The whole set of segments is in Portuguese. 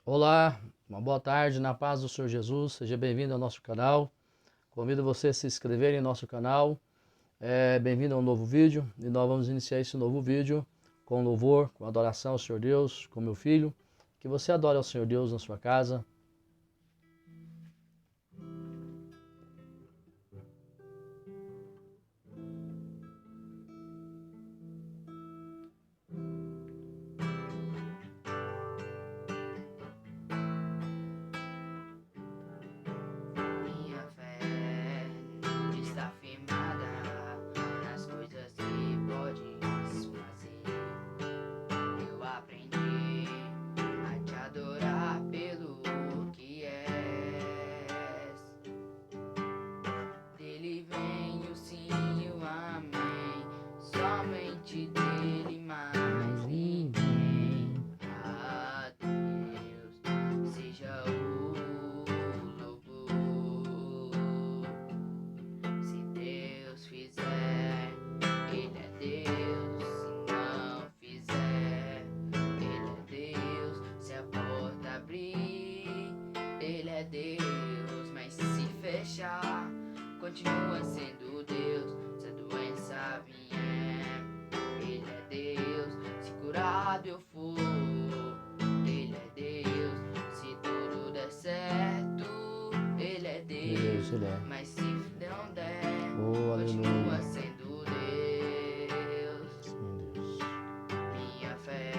Olá, uma boa tarde, na paz do Senhor Jesus, seja bem-vindo ao nosso canal. Convido você a se inscrever em nosso canal. Bem-vindo a um novo vídeo e nós vamos iniciar esse novo vídeo com louvor, com adoração ao Senhor Deus, com meu filho. Que você adore ao Senhor Deus na sua casa. Minha fé está firmada nas coisas que podes fazer. Eu aprendi a te adorar pelo que és. Dele vem o sim e o amém, somente dele mais ninguém. A Deus seja o louvor. Se Deus fizer, Ele é Deus. Se não fizer, Ele é Deus. Se a porta abrir, Ele é Deus. Mas se fechar, continua sendo Deus. Se a doença vier, Ele é Deus. Se curado eu for, Ele é Deus. Se tudo der certo, Ele é Deus. Ele é. Mas se não der, Oh, continua aleluia. sendo Deus. Sim, Deus. Minha fé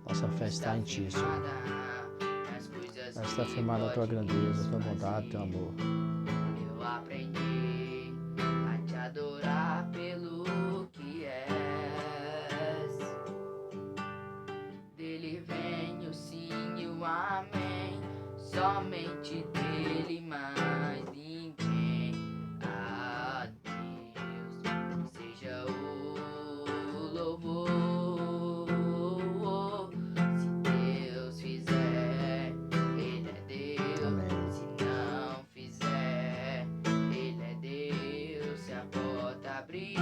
Nossa fé está em Ti, Senhor. nas coisas Ela está que firmada a Tua podes grandeza, a Tua bondade, fazer. Teu amor. Eu aprendi a te adorar pelo que és. Dele vem o sim e o amém, somente dele mais ninguém. A Deus seja o louvor. Se Deus fizer, Ele é Deus. Amém. Se não fizer, Ele é Deus. Se a porta abrir,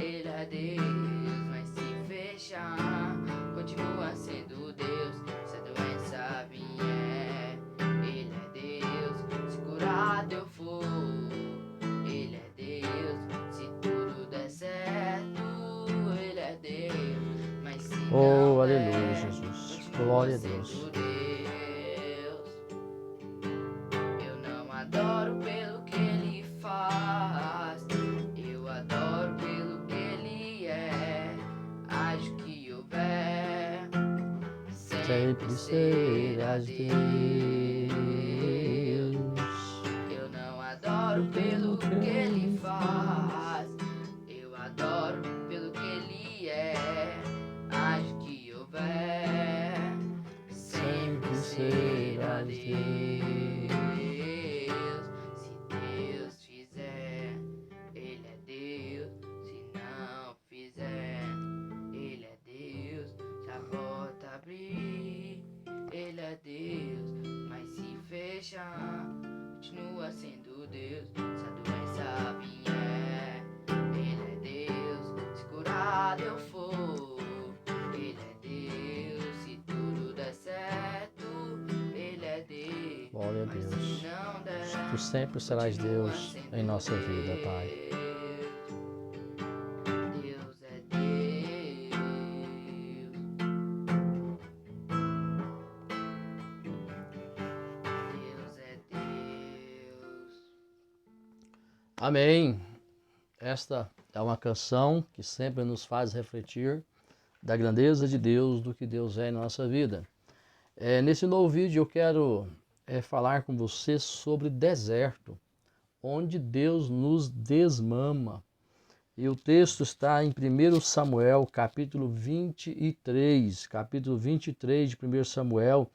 Ele é Deus. Mas se fechar, continua sendo Deus. Se a doença vier, Ele é Deus. Se curado eu for, Ele é Deus. Se tudo der certo, Ele é Deus. Mas se Oh, não aleluia, der, Jesus. continua Glória a sendo Deus. Deus. Eu não adoro pelo que Ele faz, eu adoro pelo que Ele é. Haja o que houver, Sempre serás Deus. Eu não adoro pelo que Ele faz, eu adoro pelo que Ele é. Haja o que houver, sempre será Deus. Se Deus fizer, Ele é Deus. Se não fizer, Ele é Deus. Se a porta abrir, Ele é Deus. Mas se fechar, continua sendo Deus. Se a doença vier, Ele é Deus. Se curado eu for, Ele é Deus. Se tudo der certo, Ele é Deus. Glória a Mas Deus. se não der, Tu sempre serás continua Deus sendo em nossa vida, Pai. Deus é Deus. Deus é Deus. Amém. Esta é uma canção que sempre nos faz refletir da grandeza de Deus, do que Deus é em nossa vida. Nesse novo vídeo eu quero falar com você sobre deserto, onde Deus nos desmama. E o texto está em 1 Samuel, capítulo 23, capítulo 23 de 1 Samuel,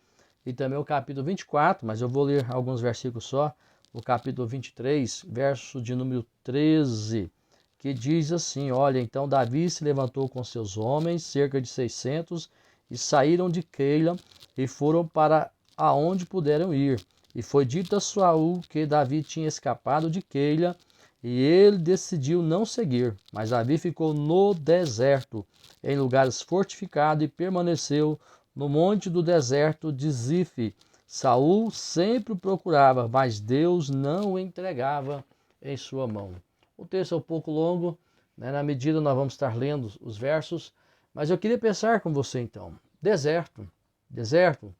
e também o capítulo 24, mas eu vou ler alguns versículos só, o capítulo 23, verso de número 13, que diz assim: olha, então Davi se levantou com seus homens, cerca de 600, e saíram de Keila e foram para aonde puderam ir. E foi dito a Saul que Davi tinha escapado de Keila, e ele decidiu não seguir, mas Davi ficou no deserto, em lugares fortificados, e permaneceu no monte do deserto de Zife. Saul sempre o procurava, mas Deus não o entregava em sua mão. O texto é um pouco longo, né? Na medida nós vamos estar lendo os versos, mas eu queria pensar com você então. Deserto. Deserto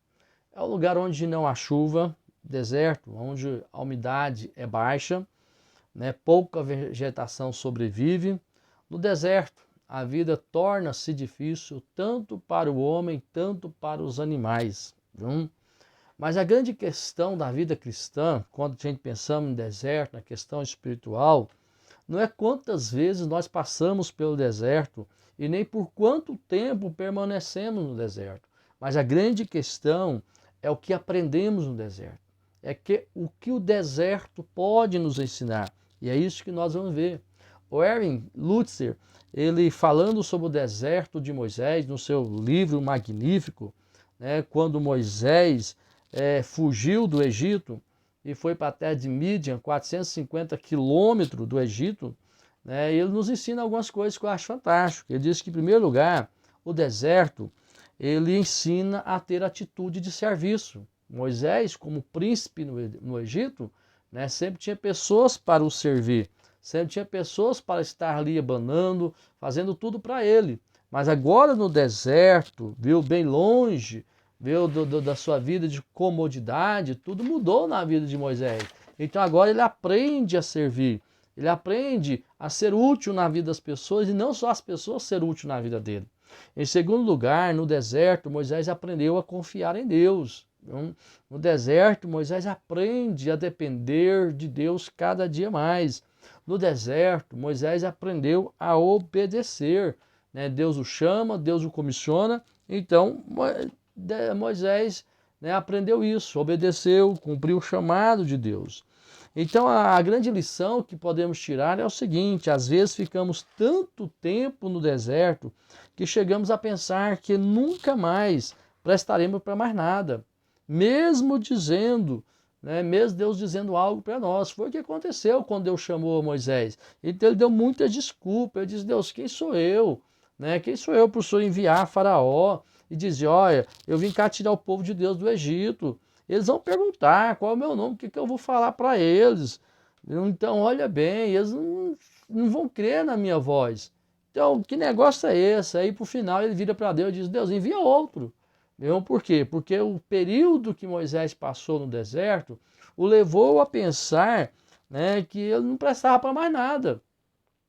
é o lugar onde não há chuva, deserto, onde a umidade é baixa, né? Pouca vegetação sobrevive. No deserto, a vida torna-se difícil tanto para o homem, tanto para os animais. Viu? Mas a grande questão da vida cristã, quando a gente pensamos em deserto, na questão espiritual, não é quantas vezes nós passamos pelo deserto e nem por quanto tempo permanecemos no deserto. Mas a grande questão é o que aprendemos no deserto. É o que o deserto pode nos ensinar. E é isso que nós vamos ver. O Erwin Lutzer, ele falando sobre o deserto de Moisés, no seu livro magnífico, né, quando Moisés fugiu do Egito e foi para a terra de Mídian, 450 quilômetros do Egito, né, ele nos ensina algumas coisas que eu acho fantástico. Ele diz que, em primeiro lugar, o deserto, ele ensina a ter atitude de serviço. Moisés, como príncipe no Egito, né, sempre tinha pessoas para o servir, sempre tinha pessoas para estar ali abanando, fazendo tudo para ele. Mas agora no deserto, viu, bem longe, viu, da sua vida de comodidade, tudo mudou na vida de Moisés. Então agora ele aprende a servir, ele aprende a ser útil na vida das pessoas e não só as pessoas ser útil na vida dele. Em segundo lugar, no deserto, Moisés aprendeu a confiar em Deus. No deserto, Moisés aprende a depender de Deus cada dia mais. No deserto, Moisés aprendeu a obedecer. Deus o chama, Deus o comissiona. Então, Moisés aprendeu isso, obedeceu, cumpriu o chamado de Deus. Então, a grande lição que podemos tirar é o seguinte: às vezes ficamos tanto tempo no deserto que chegamos a pensar que nunca mais prestaremos para mais nada. Mesmo dizendo, mesmo Deus dizendo algo para nós. Foi o que aconteceu quando Deus chamou Moisés. Então ele deu muita desculpa. Ele disse: Deus, quem sou eu? Quem sou eu para o Senhor enviar Faraó? E dizer: olha, eu vim cá tirar o povo de Deus do Egito. Eles vão perguntar qual é o meu nome, o que eu vou falar para eles. Então, olha bem, eles não vão crer na minha voz. Então, que negócio é esse? Aí, por final, ele vira para Deus e diz: Deus, envia outro. Por quê? Porque o período que Moisés passou no deserto o levou a pensar que ele não prestava para mais nada.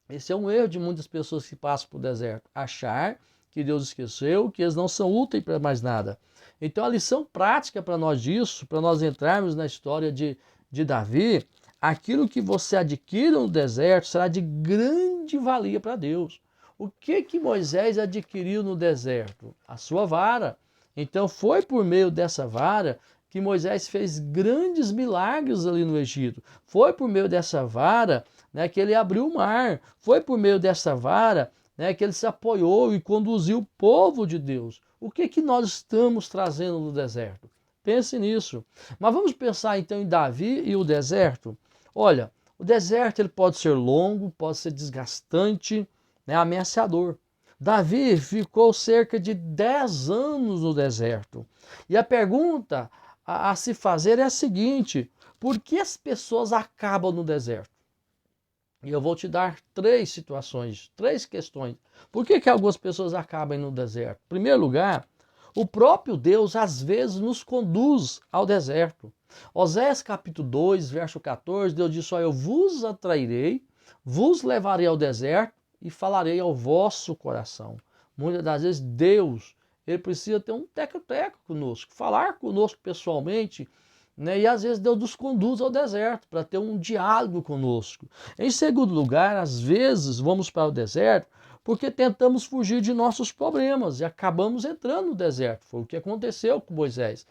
Esse é um erro de muitas pessoas que passam por deserto. Achar que Deus esqueceu, que eles não são úteis para mais nada. Então a lição prática para nós disso, para nós entrarmos na história de Davi, aquilo que você adquire no deserto será de grande valia para Deus. O que Moisés adquiriu no deserto? A sua vara. Então foi por meio dessa vara que Moisés fez grandes milagres ali no Egito. Foi por meio dessa vara que ele abriu o mar. Foi por meio dessa vara que ele se apoiou e conduziu o povo de Deus. O que nós estamos trazendo no deserto? Pense nisso. Mas vamos pensar então em Davi e o deserto? Olha, o deserto ele pode ser longo, pode ser desgastante, ameaçador. Davi ficou cerca de 10 anos no deserto. E a pergunta a se fazer é a seguinte: por que as pessoas acabam no deserto? E eu vou te dar 3 situações, 3 questões. Por que algumas pessoas acabam no deserto? Em primeiro lugar, o próprio Deus às vezes nos conduz ao deserto. Oséias capítulo 2, verso 14, Deus diz: eu vos atrairei, vos levarei ao deserto e falarei ao vosso coração. Muitas das vezes Deus, ele precisa ter um teco-teco conosco, falar conosco pessoalmente, e às vezes Deus nos conduz ao deserto para ter um diálogo conosco. Em segundo lugar, às vezes vamos para o deserto porque tentamos fugir de nossos problemas e acabamos entrando no deserto. Foi o que aconteceu com Moisés,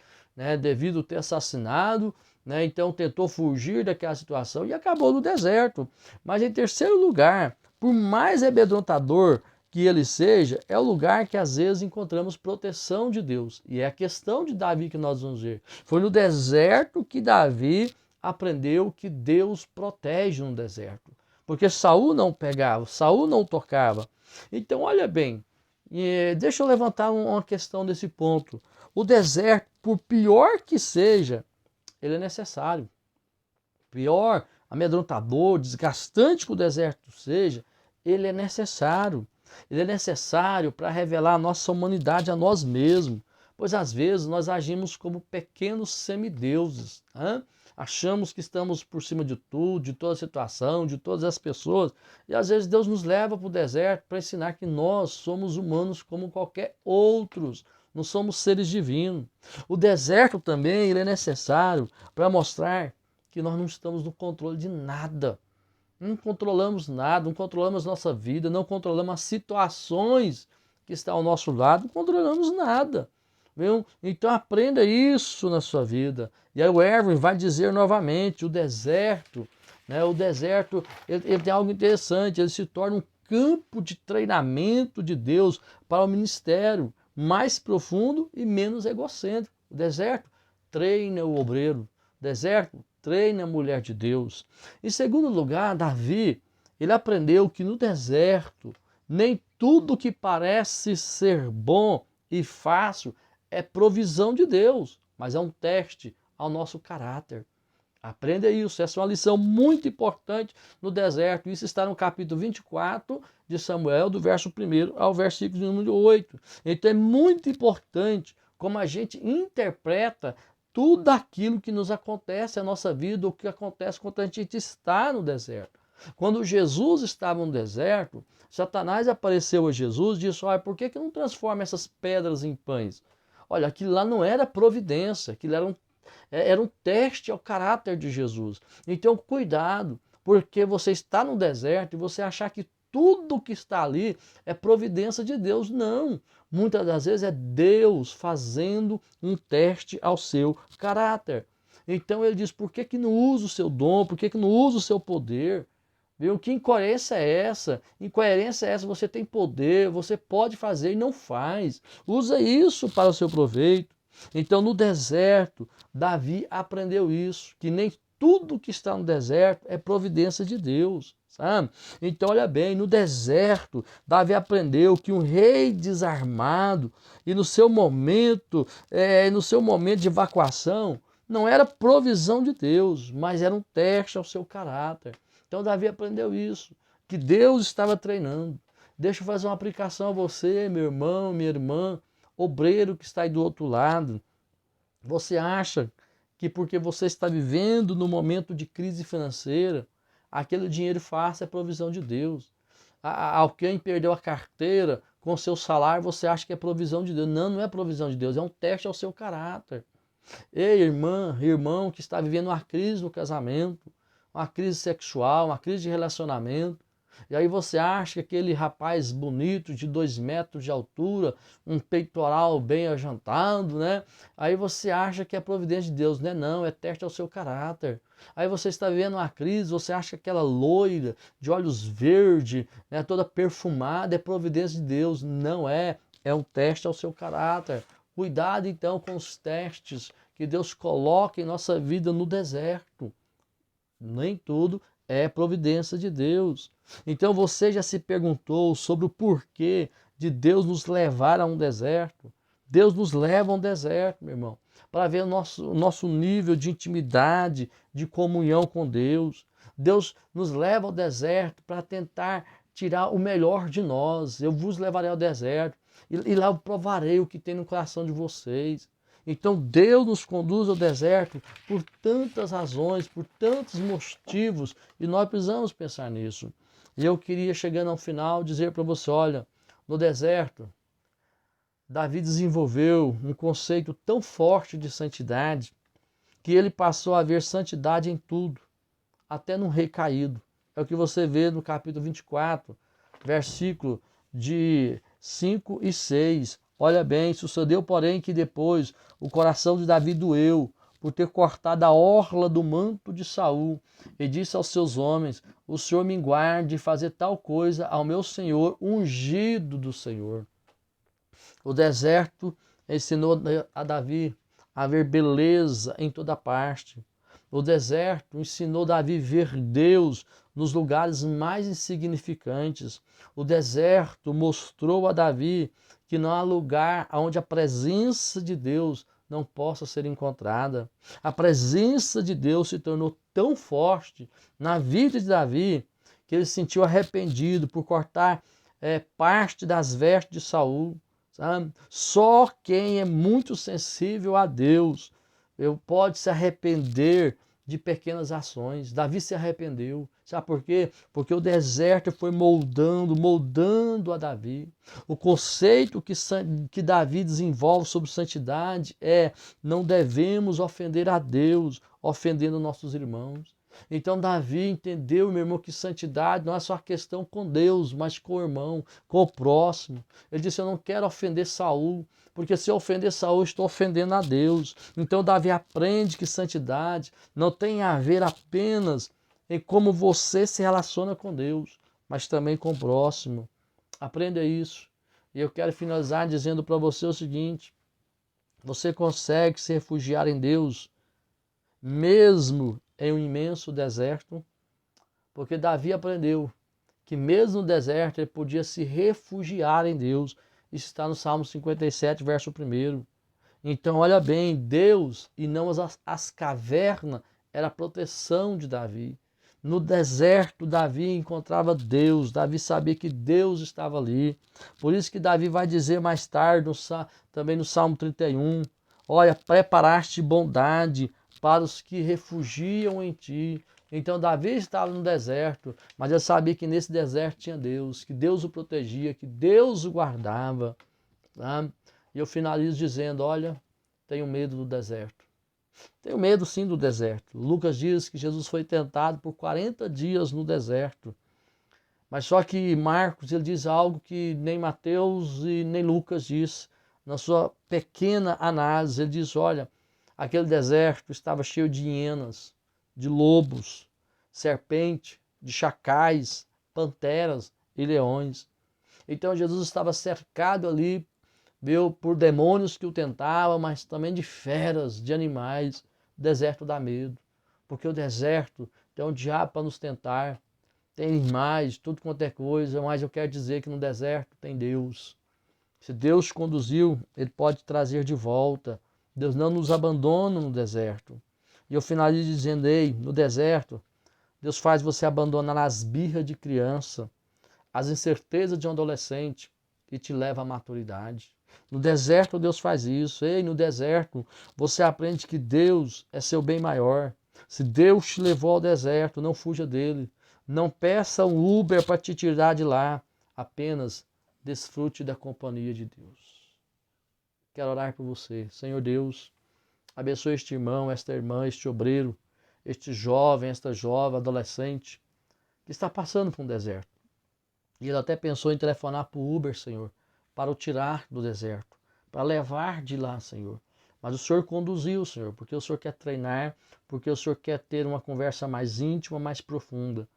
devido a ter assassinado, então tentou fugir daquela situação e acabou no deserto. Mas em terceiro lugar, por mais amedrontador que ele seja, é o lugar que às vezes encontramos proteção de Deus. E é a questão de Davi que nós vamos ver. Foi no deserto que Davi aprendeu que Deus protege no deserto. Porque Saul não pegava, Saul não tocava. Então, olha bem, E deixa eu levantar uma questão nesse ponto. O deserto, por pior que seja, ele é necessário. Pior, amedrontador, desgastante que o deserto seja, ele é necessário. Ele é necessário para revelar a nossa humanidade a nós mesmos. Pois às vezes nós agimos como pequenos semideuses. Hein? Achamos que estamos por cima de tudo, de toda situação, de todas as pessoas. E às vezes Deus nos leva para o deserto para ensinar que nós somos humanos como qualquer outros. Não somos seres divinos. O deserto também ele é necessário para mostrar que nós não estamos no controle de nada. Não controlamos nada, não controlamos nossa vida, não controlamos as situações que estão ao nosso lado, não controlamos nada. Viu? Então aprenda isso na sua vida. E aí o Erwin vai dizer novamente, o deserto, né? O deserto ele tem algo interessante, ele se torna um campo de treinamento de Deus para o ministério mais profundo e menos egocêntrico. O deserto treina o obreiro. O deserto treina a mulher de Deus. Em segundo lugar, Davi, ele aprendeu que no deserto, nem tudo que parece ser bom e fácil é provisão de Deus, mas é um teste ao nosso caráter. Aprenda isso, essa é uma lição muito importante no deserto. Isso está no capítulo 24 de Samuel, do verso 1 ao versículo número 8. Então é muito importante como a gente interpreta tudo aquilo que nos acontece na nossa vida, o que acontece quando a gente está no deserto. Quando Jesus estava no deserto, Satanás apareceu a Jesus e disse, olha, por que não transforma essas pedras em pães? Olha, aquilo lá não era providência, aquilo era um teste ao caráter de Jesus. Então, cuidado, porque você está no deserto e você achar que tudo que está ali é providência de Deus. Não. Muitas das vezes é Deus fazendo um teste ao seu caráter. Então ele diz, por que não usa o seu dom? Por que não usa o seu poder? Viu? Que incoerência é essa? Incoerência é essa? Você tem poder, você pode fazer e não faz. Usa isso para o seu proveito. Então, no deserto, Davi aprendeu isso, que nem tudo que está no deserto é providência de Deus, sabe? Então, olha bem, no deserto, Davi aprendeu que um rei desarmado e no seu momento de evacuação, não era provisão de Deus, mas era um teste ao seu caráter. Então, Davi aprendeu isso, que Deus estava treinando. Deixa eu fazer uma aplicação a você, meu irmão, minha irmã, obreiro que está aí do outro lado. Você acha que porque você está vivendo no momento de crise financeira, aquele dinheiro fácil é provisão de Deus. Alguém perdeu a carteira com seu salário, você acha que é provisão de Deus. Não, não é provisão de Deus, é um teste ao seu caráter. Ei, irmã, irmão que está vivendo uma crise no casamento, uma crise sexual, uma crise de relacionamento, e aí você acha que aquele rapaz bonito de 2 metros de altura, um peitoral bem ajantado, né? Aí você acha que é providência de Deus, né? Não, é teste ao seu caráter. Aí você está vendo uma crise, você acha que aquela loira de olhos verdes, né, toda perfumada, é providência de Deus. Não é, é um teste ao seu caráter. Cuidado então com os testes que Deus coloca em nossa vida no deserto. Nem tudo é providência de Deus. Então você já se perguntou sobre o porquê de Deus nos levar a um deserto? Deus nos leva a um deserto, meu irmão, para ver o nosso nível de intimidade, de comunhão com Deus. Deus nos leva ao deserto para tentar tirar o melhor de nós. Eu vos levarei ao deserto e lá eu provarei o que tem no coração de vocês. Então Deus nos conduz ao deserto por tantas razões, por tantos motivos, e nós precisamos pensar nisso. E eu queria, chegando ao final, dizer para você, olha, no deserto, Davi desenvolveu um conceito tão forte de santidade, que ele passou a ver santidade em tudo, até num rei caído. É o que você vê no capítulo 24, versículo de 5 e 6. Olha bem, sucedeu, porém, que depois o coração de Davi doeu por ter cortado a orla do manto de Saul, e disse aos seus homens, o Senhor me guarde de fazer tal coisa ao meu Senhor, ungido do Senhor. O deserto ensinou a Davi a ver beleza em toda parte. O deserto ensinou Davi a ver Deus nos lugares mais insignificantes. O deserto mostrou a Davi que não há lugar onde a presença de Deus não possa ser encontrada. A presença de Deus se tornou tão forte na vida de Davi que ele se sentiu arrependido por cortar parte das vestes de Saul. Sabe? Só quem é muito sensível a Deus pode se arrepender de pequenas ações. Davi se arrependeu. Sabe por quê? Porque o deserto foi moldando a Davi. O conceito que Davi desenvolve sobre santidade é: não devemos ofender a Deus, ofendendo nossos irmãos. Então Davi entendeu, meu irmão, que santidade não é só questão com Deus, mas com o irmão, com o próximo. Ele disse: eu não quero ofender Saul, porque se eu ofender Saul, estou ofendendo a Deus. Então Davi aprende que santidade não tem a ver apenas em como você se relaciona com Deus, mas também com o próximo. Aprenda isso. E eu quero finalizar dizendo para você o seguinte: você consegue se refugiar em Deus, mesmo em um imenso deserto? Porque Davi aprendeu que mesmo no deserto ele podia se refugiar em Deus. Isso está no Salmo 57, verso 1. Então, olha bem, Deus e não as cavernas era a proteção de Davi. No deserto, Davi encontrava Deus. Davi sabia que Deus estava ali. Por isso que Davi vai dizer mais tarde, também no Salmo 31, olha, preparaste bondade para os que refugiam em ti. Então Davi estava no deserto, mas ele sabia que nesse deserto tinha Deus, que Deus o protegia, que Deus o guardava. Tá? E eu finalizo dizendo, olha, tenho medo do deserto. Tenho medo sim do deserto. Lucas diz que Jesus foi tentado por 40 dias no deserto. Mas só que Marcos ele diz algo que nem Mateus e nem Lucas diz. Na sua pequena análise, ele diz, olha, aquele deserto estava cheio de hienas, de lobos, serpente, de chacais, panteras e leões. Então Jesus estava cercado ali, viu, por demônios que o tentavam, mas também de feras, de animais. O deserto dá medo, porque o deserto tem um diabo para nos tentar, tem animais, tudo quanto é coisa, mas eu quero dizer que no deserto tem Deus. Se Deus conduziu, Ele pode trazer de volta. Deus não nos abandona no deserto. E eu finalizo dizendo, ei, no deserto, Deus faz você abandonar as birras de criança, as incertezas de um adolescente e te leva à maturidade. No deserto, Deus faz isso. Ei, no deserto, você aprende que Deus é seu bem maior. Se Deus te levou ao deserto, não fuja dele. Não peça um Uber para te tirar de lá. Apenas desfrute da companhia de Deus. Quero orar por você. Senhor Deus, abençoe este irmão, esta irmã, este obreiro, este jovem, esta jovem, adolescente, que está passando por um deserto. E ele até pensou em telefonar para o Uber, Senhor, para o tirar do deserto, para levar de lá, Senhor. Mas o Senhor conduziu, Senhor, porque o Senhor quer treinar, porque o Senhor quer ter uma conversa mais íntima, mais profunda.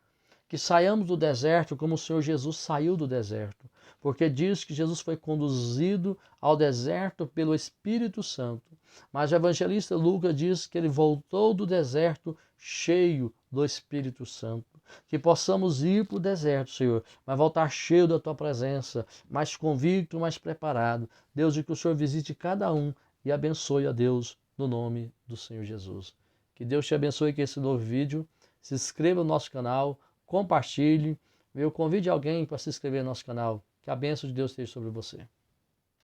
Que saiamos do deserto como o Senhor Jesus saiu do deserto, porque diz que Jesus foi conduzido ao deserto pelo Espírito Santo. Mas o evangelista Lucas diz que ele voltou do deserto cheio do Espírito Santo. Que possamos ir para o deserto, Senhor, mas voltar cheio da Tua presença, mais convicto, mais preparado. Deus, e que o Senhor visite cada um e abençoe a Deus no nome do Senhor Jesus. Que Deus te abençoe com esse novo vídeo. Se inscreva no nosso canal, compartilhe, convide alguém para se inscrever no nosso canal. Que a bênção de Deus esteja sobre você.